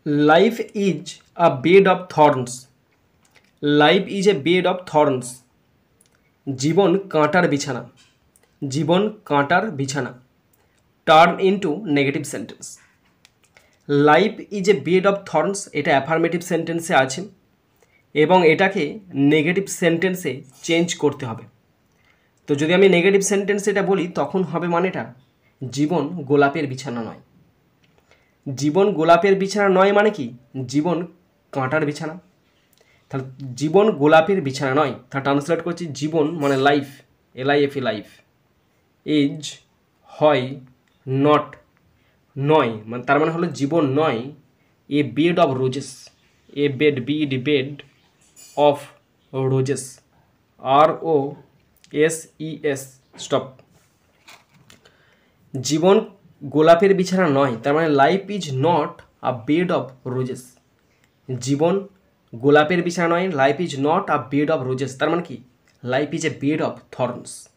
Life is a bed of thorns. Life is a bed of thorns. জীবন কাঁটার বিছানা। জীবন কাঁটার বিছানা। Turn into negative sentence. Life is a bed of thorns, এটা affirmative সেন্টেন্সে আছে এবং এটাকে নেগেটিভ সেন্টেন্সে চেঞ্জ করতে হবে। তো যদি আমি নেগেটিভ সেন্টেন্স এটা বলি তখন হবে মানেটা জীবন গোলাপের বিছানা নয়। জীবন গোলাপের বিছানা নয় মানে কি? জীবন কাঁটার বিছানা। তাহলে জীবন গোলাপের বিছানা নয়, তা ট্রান্সলেট করছি জীবন মানে লাইফ, LIFE লাইফ, ইজ হয় নট নয়, মানে তার মানে হলো জীবন নয় a bed of roses, a bed bed of roses, ROSES stop. জীবন গোলাপের বিছানা নয়, তার মানে life is not a bed of roses. জীবন গোলাপের বিছানা নয়, life is not a bed of roses, তার মানে কি life is a bed of thorns.